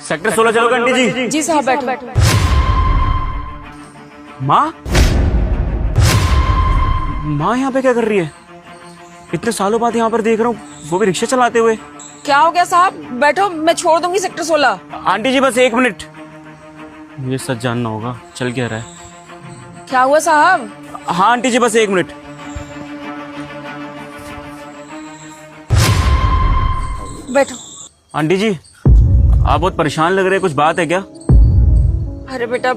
Sector 16 चलोगे aunty जी? जी साहब बैठो। माँ माँ यहाँ पे क्या कर रही है? इतने सालों बाद यहाँ पर देख रहा हूँ, वो भी रिक्शा चलाते हुए। क्या हो गया साहब? बैठो, मैं छोड़ दूंगी सेक्टर 16। आंटी जी बस 1 मिनट, मुझे सच जानना होगा चल क्या रहा है। क्या हुआ साहब? हाँ आंटी जी बस 1 मिनट। बैठो। आंटी जी आप बहुत परेशान लग रहे हैं, कुछ बात है क्या? अरे बेटा,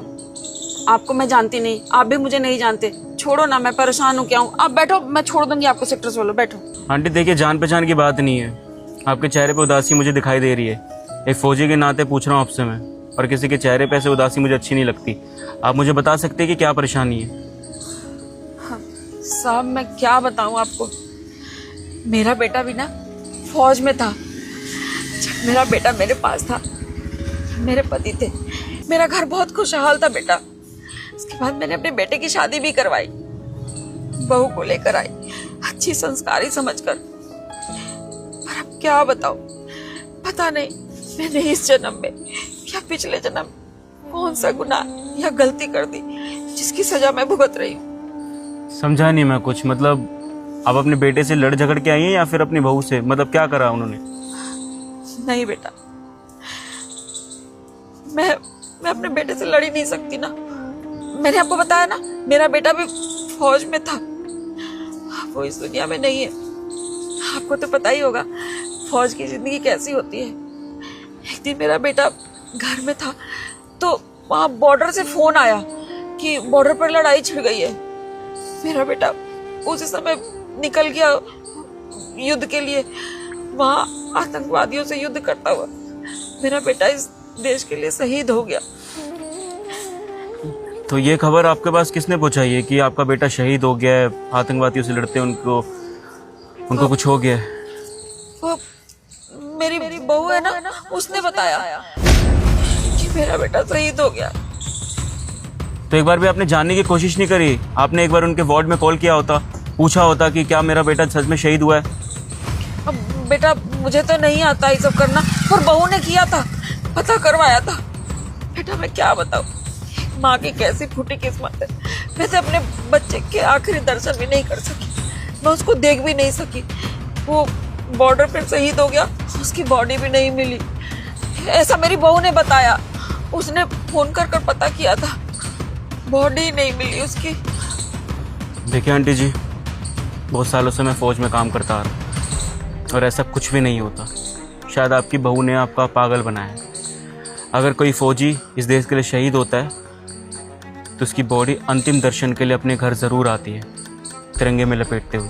आपको मैं जानती नहीं, आप भी मुझे नहीं जानते। छोड़ो ना, मैं परेशान हूँ क्या हूँ। आप बैठो, मैं छोड़ दूंगी आपको सेक्टर 16। बैठो। आंटी देखिए, जान पहचान की बात नहीं है, आपके चेहरे पे उदासी मुझे दिखाई दे रही है। एक फौजी के नाते पूछ रहा हूँ आपसे मैं, और किसी के चेहरे पे ऐसे उदासी मुझे अच्छी नहीं लगती। आप मुझे बता सकते हैं कि क्या परेशानी है? साहब मैं क्या बताऊँ आपको, मेरा बेटा भी ना फौज में था। जब मेरा बेटा मेरे पास था, मेरे पति थे, मेरा घर बहुत खुशहाल था बेटा। उसके बाद मैंने अपने बेटे की शादी भी करवाई, बहू को लेकर आई, अच्छी संस्कारी समझकर। पर अब क्या बताऊं, पता नहीं मैंने इस जन्म में या पिछले जन्म कौन सा गुनाह या गलती कर दी जिसकी सजा मैं भुगत रही हूँ। समझा नहीं मैं कुछ। मतलब आप अपने बेटे से लड़ झगड़ के आई हैं या फिर अपनी बहू से? मतलब क्या करा उन्होंने? नहीं बेटा, मैं अपने बेटे से लड़ ही नहीं सकती ना। मैंने आपको बताया ना, मेरा बेटा भी फौज में था, वो इस दुनिया में नहीं है। आपको तो पता ही होगा फौज की जिंदगी कैसी होती है। एक दिन मेरा बेटा घर में था तो वहां बॉर्डर से फोन आया कि बॉर्डर पर लड़ाई छिड़ गई है। मेरा बेटा उसी समय निकल गया युद्ध के लिए, वहां आतंकवादियों से युद्ध करता हुआ मेरा बेटा इस देश के लिए शहीद हो गया। तो ये खबर आपके पास किसने पहुंचाई है कि आपका बेटा शहीद हो गया है, आतंकवादियों से लड़ते उनको कुछ हो गया है? वो मेरी बहू है ना, उसने बताया कि मेरा बेटा शहीद हो गया। तो एक बार भी आपने जानने की कोशिश नहीं करी? आपने एक बार उनके वार्ड में कॉल किया होता, पूछा होता कि क्या मेरा बेटा सच में शहीद हुआ है? अब बेटा मुझे तो नहीं आता ये सब करना, पर बहू ने किया था, पता करवाया था। बेटा मैं क्या बताऊं, माँ की कैसी फूटी किस्मत है। मैं तो अपने बच्चे के आखिरी दर्शन भी नहीं कर सकी, मैं उसको देख भी नहीं सकी। वो बॉर्डर पर शहीद हो गया, उसकी बॉडी भी नहीं मिली, ऐसा मेरी बहू ने बताया। उसने फोन कर पता किया था, बॉडी नहीं मिली उसकी। देखिए आंटी जी, बहुत सालों से मैं फौज में काम करता आ रहा हूँ और ऐसा कुछ भी नहीं होता। शायद आपकी बहू ने आपका पागल बनाया है। अगर कोई फौजी इस देश के लिए शहीद होता है तो उसकी बॉडी अंतिम दर्शन के लिए अपने घर ज़रूर आती है, तिरंगे में लपेटते हुए।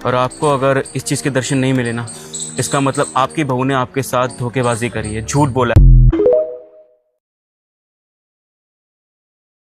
और आपको अगर इस चीज़ के दर्शन नहीं मिले ना, इसका मतलब आपकी बहू ने आपके साथ धोखेबाजी करी है, झूठ बोला है।